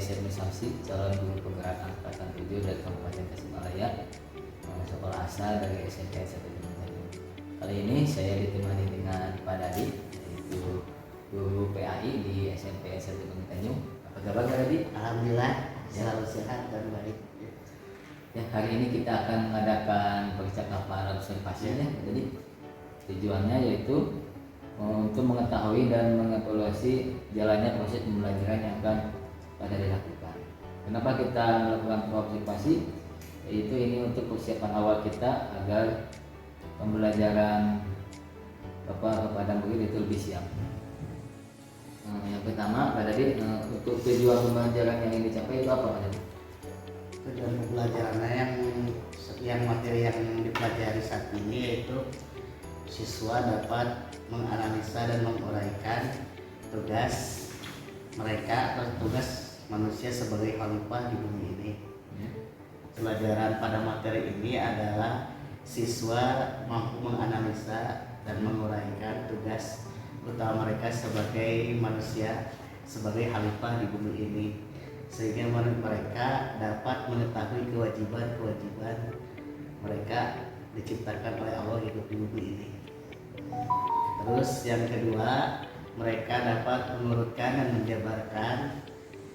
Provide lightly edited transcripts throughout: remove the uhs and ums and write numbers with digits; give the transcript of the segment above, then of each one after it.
SMP Samsi, calon guru penggerak angkatan 7 dari Kabupaten Tasikmalaya, sekolah asal dari SMP 1 Tanjung. Kali ini saya ditemani dengan Pak Dadi, yaitu guru PAI di SMP 1 Tanjung. Apa kabar Pak Dadi? Alhamdulillah selalu sehat dan baik. Ya, hari ini kita akan mengadakan percakapan observasi ya. Jadi tujuannya yaitu untuk mengetahui dan mengevaluasi jalannya proses pembelajaran yang akan pada dilakukan. Kenapa kita melakukan observasi? Yaitu ini untuk persiapan awal kita agar pembelajaran kepada murid itu lebih siap. Yang pertama, Pak Dadi, untuk tujuan pembelajaran yang ingin dicapai itu apa, Pak Dadi? Tujuan pembelajarannya yang materi yang dipelajari saat ini yaitu siswa dapat menganalisa dan menguraikan tugas mereka atau tugas manusia sebagai khalifah di bumi ini. Pelajaran pada materi ini adalah siswa mampu menganalisa dan menguraikan tugas utama mereka sebagai manusia, sebagai khalifah di bumi ini, sehingga mereka dapat mengetahui kewajiban-kewajiban mereka diciptakan oleh Allah hidup di bumi ini. Terus yang kedua, mereka dapat mengurutkan dan menjabarkan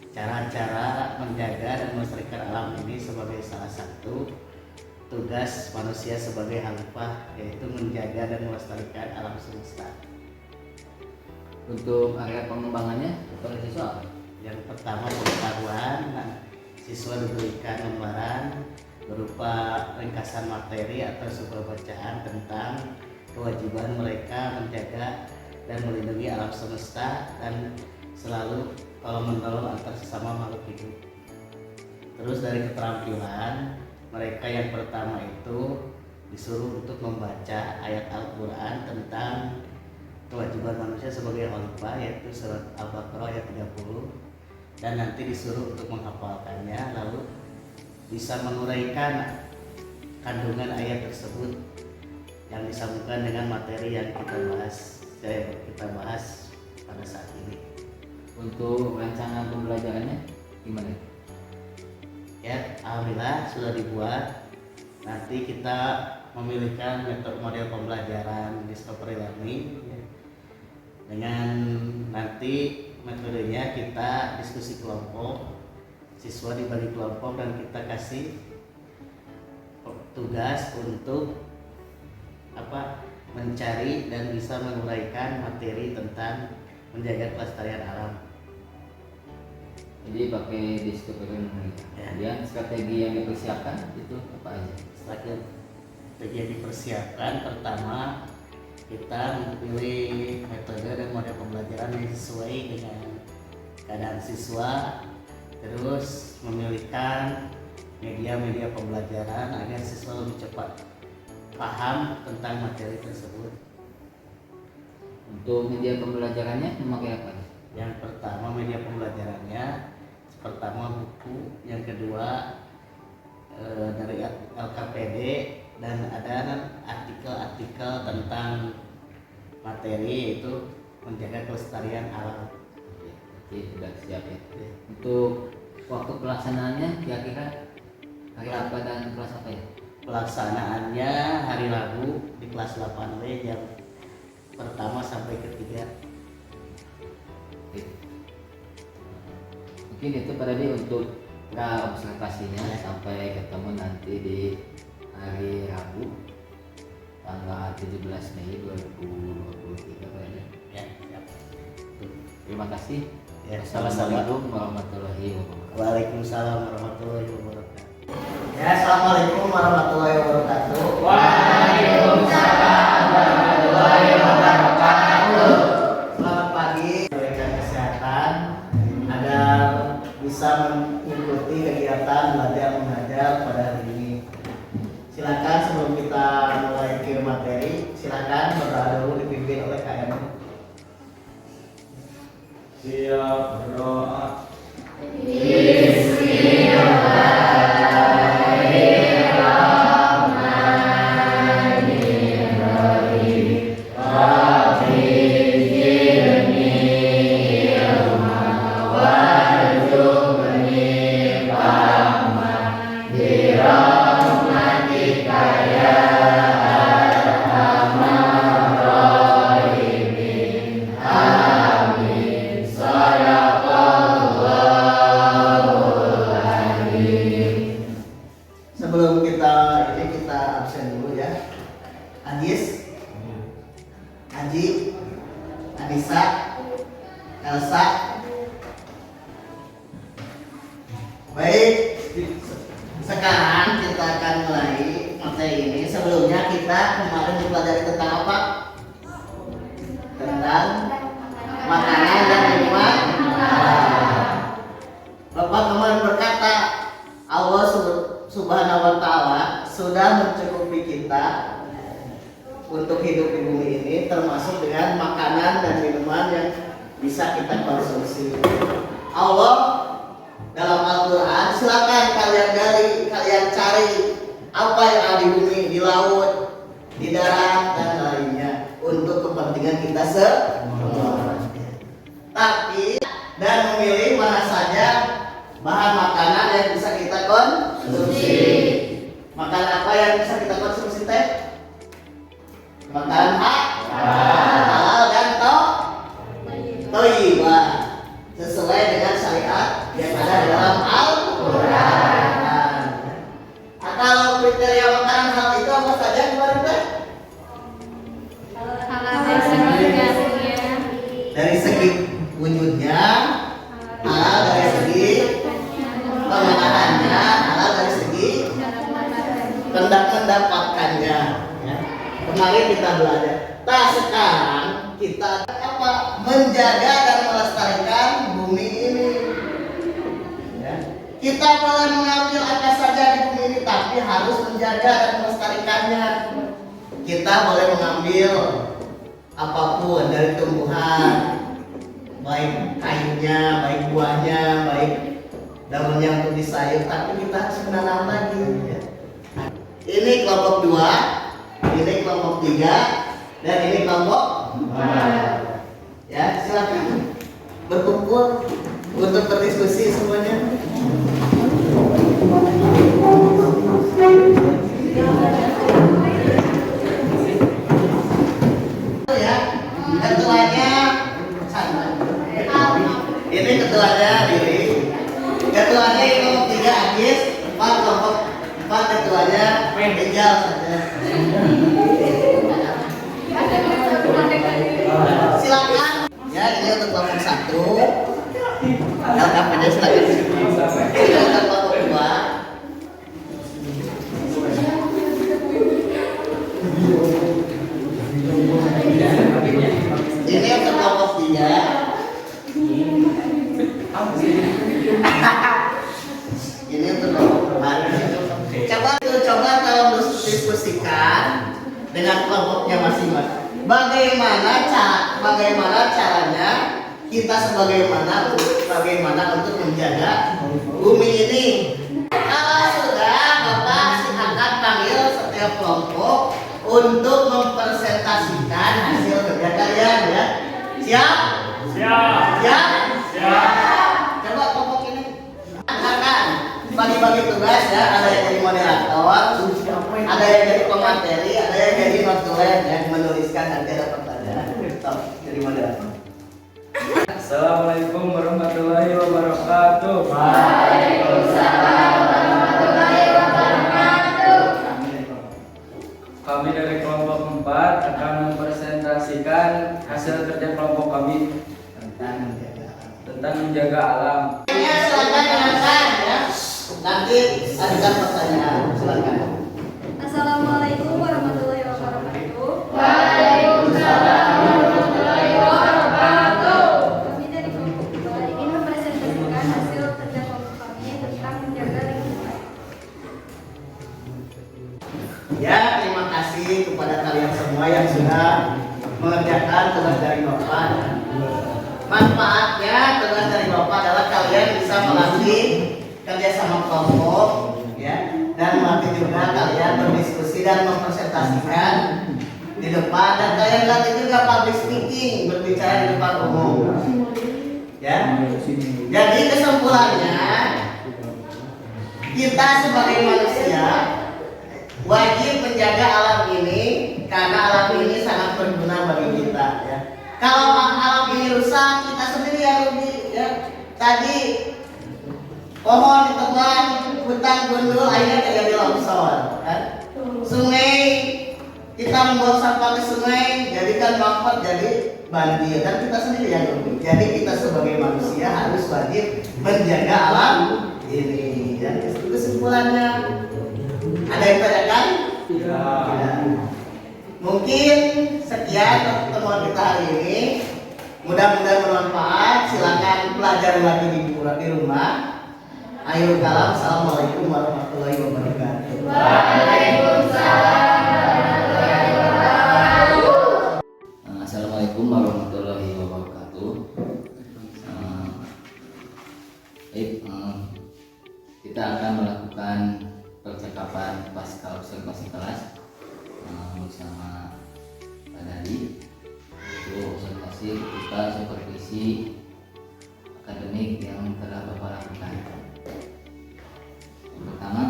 cara-cara menjaga dan melestarikan alam ini sebagai salah satu tugas manusia sebagai khalifah, yaitu menjaga dan melestarikan alam semesta. Untuk area pengembangannya kepada siswa apa? Yang pertama pengetahuan, siswa diberikan lembaran berupa ringkasan materi atau sebuah bacaan tentang kewajiban mereka menjaga dan melindungi alam semesta dan selalu tolong menolong antar sesama makhluk hidup. Terus dari keterampilan, mereka yang pertama itu disuruh untuk membaca ayat Al-Quran tentang kewajiban manusia sebagai khalifah, yaitu surat Al-Baqarah ayat 30, dan nanti disuruh untuk menghafalkannya lalu bisa menguraikan kandungan ayat tersebut yang disambungkan dengan materi yang kita bahas pada saat ini. Untuk rancangan pembelajarannya gimana? Ya, alhamdulillah sudah dibuat. Nanti kita memilihkan metode model pembelajaran discovery learning dengan nanti metodenya kita diskusi kelompok, siswa dibagi kelompok dan kita kasih tugas untuk mencari dan bisa menguraikan materi tentang menjaga kelestarian alam. Jadi pakai discovery learning. Kemudian strategi yang dipersiapkan itu apa aja? Strategi yang dipersiapkan pertama, kita memilih metode dan model pembelajaran yang sesuai dengan keadaan siswa, terus memilihkan media-media pembelajaran agar siswa lebih cepat paham tentang materi tersebut. Untuk media pembelajarannya memakai apa? Yang pertama media pembelajarannya, pertama buku, yang kedua dari LKPD, dan ada artikel-artikel tentang materi yaitu menjaga kelestarian alam. Oke, sudah siap ya. Untuk waktu pelaksanaannya kira-kira hari apa dan kelas apa ya? Pelaksanaannya hari Rabu di kelas 8W jam pertama sampai ketiga. Mungkin itu pada dia untuk observasinya. Sampai ketemu nanti di hari Rabu tanggal 17 Mei 2023 pada dia. Ya, siap. Terima kasih. Ya, Assalamualaikum warahmatullahi wabarakatuh. Waalaikumsalam warahmatullahi wabarakatuh. Ya, assalamualaikum warahmatullahi wabarakatuh. Waalaikumsalam warahmatullahi wabarakatuh. Selamat pagi, rekan kesehatan, agar bisa mengikuti kegiatan belajar mengajar pada hari ini. Silakan sebelum kita mulai ke materi, silakan berdoa dulu dipimpin oleh KM. Siap berdoa. Bismillahirrahmanirrahim. Aji, Anissa, Elsa. Baik, sekarang kita akan mulai materi ini. Sebelumnya kita kemarin mempelajari tentang apa? Tentang makanan dan minuman. Bapak kemarin berkata, Allah Subhanahu wa Ta'ala sudah mencukupi kita untuk hidup di bumi ini, termasuk dengan makanan dan minuman yang bisa kita konsumsi. Allah dalam Al-Quran, silakan kalian cari apa yang ada di bumi, di laut, di darat dan lainnya untuk kepentingan kita semua. Tapi dan memilih mana saja bahan makanan yang bisa kita konsumsi. Makanan apa yang bisa kita konsumsi teh? Makanan halal dan thayyibah sesuai dengan syariat yang ada di dalam Al-Quran. Nah, kalau kriteria makanan halal itu apa saja kemarin teh? Dari segi wujudnya, halal dari segi pengolahannya, halal dari segi mendapatkannya. Ya. Kemarin kita belajar. Nah sekarang kita apa? Menjaga dan melestarikan bumi ini. Ya. Kita boleh mengambil apa saja di bumi ini, tapi harus menjaga dan melestarikannya. Kita boleh mengambil apapun dari tumbuhan, baik kayunya, baik buahnya, baik daunnya untuk disayur, tapi kita harus menanam lagi. Ya. Ini kelompok 2, ini kelompok 3, dan ini kelompok 4. Ya, silakan berkumpul untuk berdiskusi semuanya. Ya, ketuanya sama. Ini ketuanya Riri. Ketuanya ini kelompok 3 Agis, 4 kelompok 4 ketuanya Rijal saja. Silakan. Ya, ini untuk kelompok 1. LKPD silakan. Ini untuk kelompok 2. Ini untuk kelompok 3. Ini untuk kelompok 4. Coba tolong diskusikan dengan kelompoknya masing-masing. Bagaimana caranya kita bagaimana untuk menjaga bumi ini? Kalau sudah, Bapak silakan panggil setiap kelompok untuk mempresentasikan hasil kerja kalian ya. Siap? Siap. Coba kelompok ini akan bagi-bagi tugas ya, ada yang jadi moderator, ada yang jadi pemateri, ada yang jadi notulen yang menuliskan nanti ada pertanyaan. Jadi moderator. Assalamualaikum warahmatullahi wabarakatuh. Waalaikumsalam warahmatullahi wabarakatuh. Kami dari kelompok 4 akan mempresentasikan hasil kerja kelompok kami tentang menjaga alam. Ya, silakan dengarkan ya. Nanti ada pertanyaan. Silakan. Assalamualaikum warahmatullahi wabarakatuh. Waalaikumsalam warahmatullahi wabarakatuh. Kami dari kelompok 2 ingin mempresentasikan hasil kerja kelompok kami tentang menjaga lingkungan. Ya, terima kasih kepada kalian semua yang sudah mengerjakan tugas dari Bapak. Manfaatnya tugas dari Bapak adalah kalian bisa melatih kerjasama kelompok, ya, dan melatih juga kalian berdiskusi dan mempresentasikan di depan, dan kalian latih juga public speaking, berbicara di depan umum. Ya, jadi kesimpulannya kita sebagai manusia wajib menjaga alam ini karena alam ini sangat berguna bagi kita. Ya. Kalau alam ini rusak, kita sendiri yang rugi. Ya. Tadi pohon ditebang, hutan gundul, akhirnya terjadi longsor. Kan? Sungai, kita membuang sampah ke sungai, jadikan dapat jadi banjir dan kita sendiri yang rugi. Jadi kita sebagai manusia harus wajib menjaga alam ini. Dan kesimpulannya ada yang tanyakan? Tidak. Mungkin sekian pertemuan kita hari ini. Mudah-mudahan bermanfaat. Silakan pelajari lagi di rumah. Ayo kalam. Assalamualaikum warahmatullahi wabarakatuh. Assalamualaikum warahmatullahi wabarakatuh. Kita akan melakukan percakapan pasca observasi kelas bersama Pak Dadi. Itu observasi kita supervisi akademik yang telah Bapak lakukan. Yang pertama,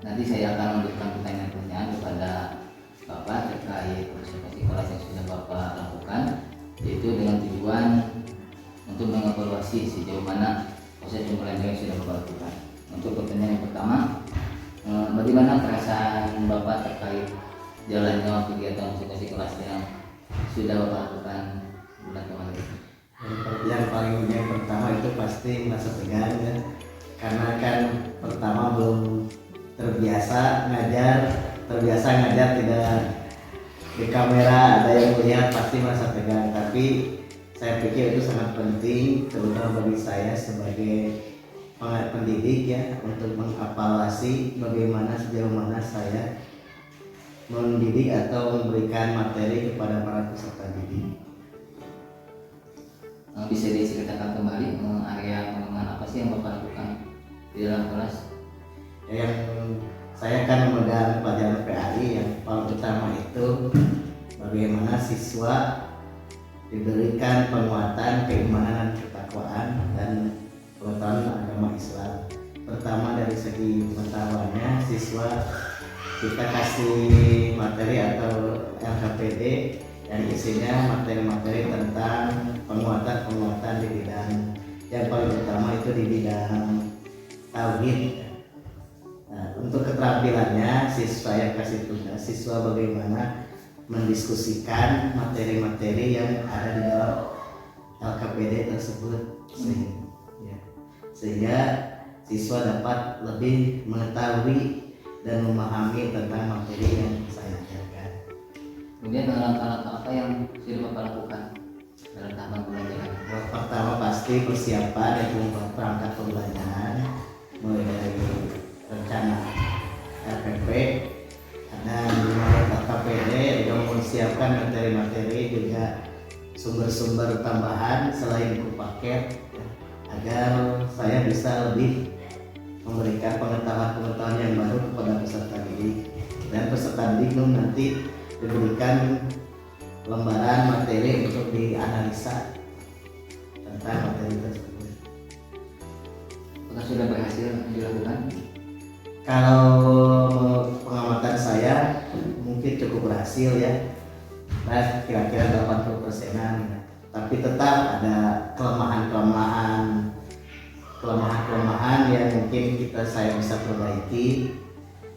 nanti saya akan memberikan pertanyaan-pertanyaan kepada Bapak terkait observasi kelas yang sudah Bapak lakukan, yaitu dengan tujuan untuk mengevaluasi sejauh mana proses pembelajaran yang sudah Bapak lakukan. Untuk pertanyaan yang pertama, bagaimana perasaan Bapak terkait jalannya kegiatan observasi kelas yang sudah Bapak lakukan bulan kemarin? Yang pertama itu pasti merasa tegang ya. Karena kan pertama belum terbiasa ngajar tidak di kamera ada yang melihat, pasti merasa tegang. Tapi saya pikir itu sangat penting, terutama bagi saya sebagai pendidik ya, untuk mengevaluasi bagaimana sejauh mana saya mendidik atau memberikan materi kepada para peserta didik. Bisa diceritakan kembali area pengembangan apa sih yang Bapak lakukan di dalam kelas? Yang saya akan memegang pelajaran PAI yang paling utama itu bagaimana siswa diberikan penguatan keimanan dan ketakwaan dan pengetahuan agama Islam. Pertama dari segi pengetahuannya, siswa kita kasih materi atau LKPD yang isinya materi-materi tentang penguatan di bidang yang paling utama itu di bidang tauhid. Nah, untuk keterampilannya siswa yang kasih tugas siswa bagaimana mendiskusikan materi-materi yang ada di dalam LKPD tersebut sehingga siswa dapat lebih mengetahui dan memahami tentang materi yang saya ajarkan. Kemudian langkah-langkah apa yang sudah Bapak lakukan dalam tahapan pembelajaran? Pertama pasti persiapan yaitu perangkat pembelajaran, mulai dari rencana RPP, ada KPD, juga mempersiapkan materi-materi, juga sumber-sumber tambahan selain buku paket agar saya bisa lebih memberikan pengetahuan-pengetahuan yang baru kepada peserta didik, dan peserta didik nanti diberikan lembaran materi untuk dianalisa tentang materi tersebut. Apakah sudah berhasil dilakukan? Kalau pengamatan saya mungkin cukup berhasil ya, dan kira-kira 80%-an. Tapi tetap ada kelemahan yang mungkin saya bisa perbaiki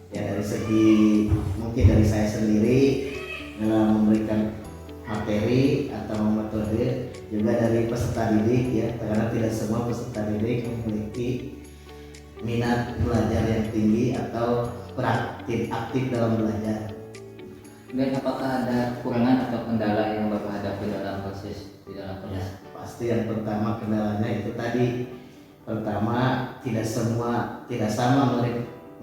ya, dari segi mungkin dari saya sendiri dalam memberikan materi atau metode, juga dari peserta didik ya, karena tidak semua peserta didik memiliki minat belajar yang tinggi atau aktif dalam belajar. Dan apakah ada kekurangan atau kendala yang Bapak hadapi dalam proses di dalam kelas? Pasti yang pertama kendalanya itu tadi, pertama tidak sama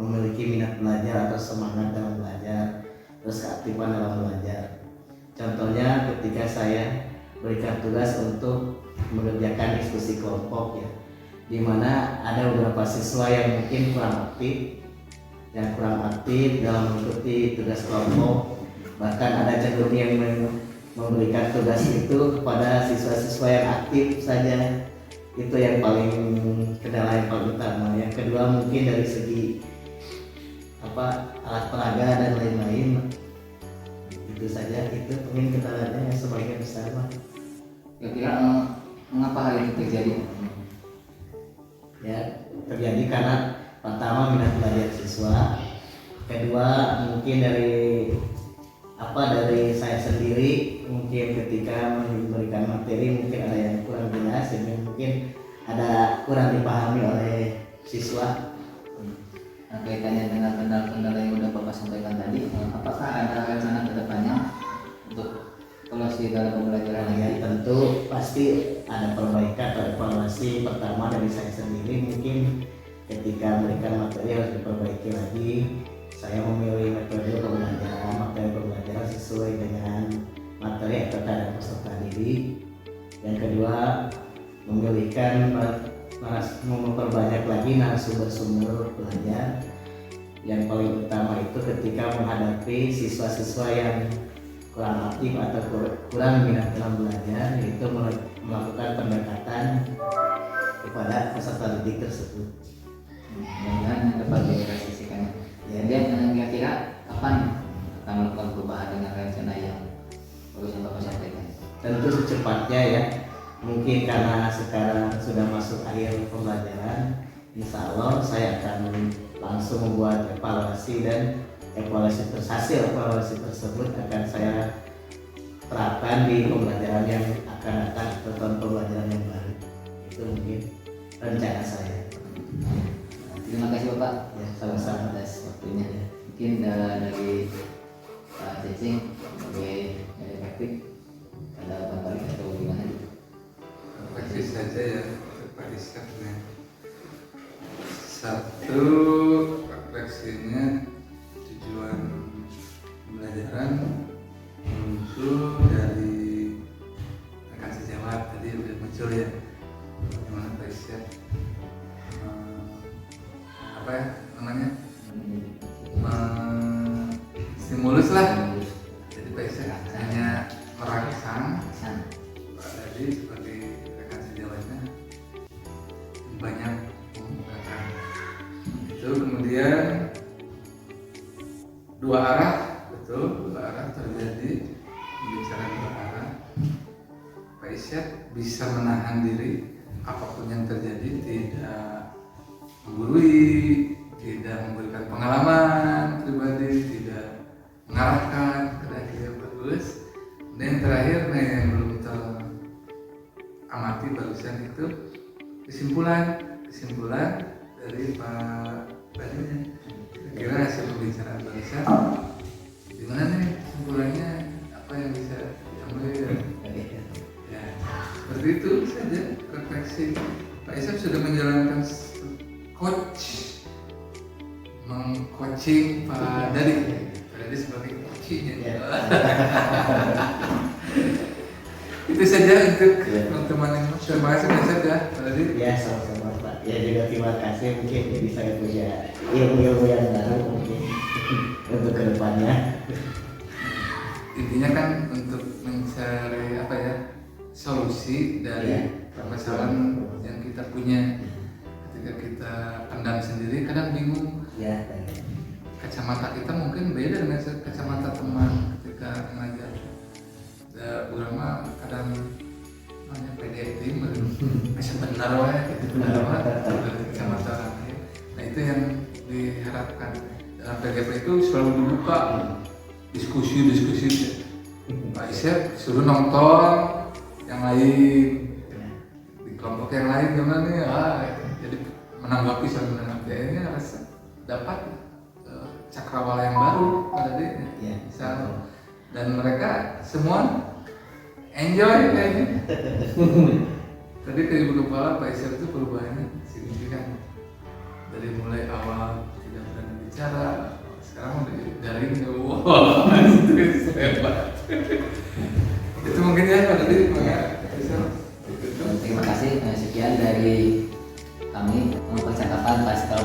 memiliki minat belajar atau semangat dalam belajar, terus keaktifan dalam belajar. Contohnya ketika saya berikan tugas untuk mengerjakan diskusi kelompok ya, di mana ada beberapa siswa yang mungkin kurang aktif dalam mengikuti tugas kelompok, bahkan ada cenderung yang memberikan tugas itu kepada siswa-siswa yang aktif saja. Itu yang kendala yang paling utama. Yang kedua mungkin dari segi alat peraga dan lain-lain. Itu saja, itu mungkin kendalanya yang sebagian besar. Kira-kira mengapa hal ini terjadi? Ya, terjadi karena pertama minat belajar siswa, kedua mungkin dari apa dari saya sendiri mungkin ketika memberikan materi mungkin ada yang kurang jelas, sehingga mungkin ada kurang dipahami oleh siswa. Nah, kaitannya dengan kendala-kendala yang udah Bapak sampaikan tadi, apakah ada rencana ke depannya untuk evaluasi dalam pembelajaran Ya ini? tentu pasti ada perbaikan atau evaluasi. Pertama dari saya sendiri mungkin ketika memberikan materi harus diperbaiki lagi. Saya memilih materi pembelajaran sesuai dengan materi atau keadaan peserta didik. Yang kedua, memperbanyak lagi narasumber-sumber belajar. Yang paling utama itu ketika menghadapi siswa-siswa yang kurang aktif atau kurang minat dalam belajar, yaitu melakukan pendekatan kepada peserta didik tersebut. Mudah-mudahan dapat direalisasikannya. Kemudian kira-kira kapan akan melakukan perubahan dengan rencana yang barusan Bapak sampaikan? Tentu secepatnya ya. Mungkin karena sekarang sudah masuk akhir pembelajaran, insya Allah saya akan langsung membuat evaluasi, dan hasil evaluasi tersebut akan saya terapkan di pembelajaran yang akan datang atau tahun pembelajaran yang baru. Itu mungkin rencana saya. Terima kasih Bapak. Ya, sama-sama. Atas waktunya. Mungkin dari Pak Cacing sebagai efektif ada tambahan atau gimana? Praktis saja ya, Pak Iskaknya. Satu, refleksinya tujuan pembelajaran muncul dari rekan sejawat tadi udah muncul ya, gimana Pak Iskak? Apa ya namanya? Stimulus lah. Jadi Pak Iskak hanya merangsang tadi sebagai rekan sejawatnya banyak menggunakan itu, kemudian dua arah, betul, dua arah terjadi, bicara dua arah. Pak Isyad bisa menahan diri apapun yang terjadi, tidak menggurui, tidak memberikan pengalaman pribadi, tidak mengarahkan ke yang bagus. Dan yang terakhir yang belum teramati barusan itu kesimpulan dari Pak Badanya. Kira hasil pembicaraan barusan gimana nih kesimpulannya, apa yang bisa diambil? Ya, seperti itu saja refleksi. Pak Isam sudah menjalankan coach, meng-coaching Pak Dadi. Pak Dadi sebagai coachnya. Itu saja untuk teman-teman yang terima kasih banyak ya Pak Dadi. Ya, sama-sama Pak. Ya juga terima kasih, mungkin jadi saya punya ilmu-ilmu yang baru mungkin untuk kedepannya. Intinya kan untuk mencari apa ya, solusi dari permasalahan yang kita punya. Ketika kita pendam sendiri kadang bingung. Ya, Kacamata kita mungkin beda dengan kacamata teman ketika mengajar. Urang kadang hanya PDT masih benar wae gitu, benar wae kacamata orang lain. Nah itu yang diharapkan dalam PGP itu selalu dibuka diskusi. Pak Isyad suruh nonton yang lain, di kelompok yang lain gimana ya, jadi menanggapi saling menanggapi, ini harus dapat cakrawala yang baru pada dia, misal, dan mereka semua enjoy kayaknya. Tadi dari kepala Pak Isyad itu perubahannya signifikan, dari mulai awal tidak berani bicara, sekarang udah daring, wow, itu hebat. Itu mungkin ya Pak Dadi, Terima kasih. Sekian dari kami percakapan pasca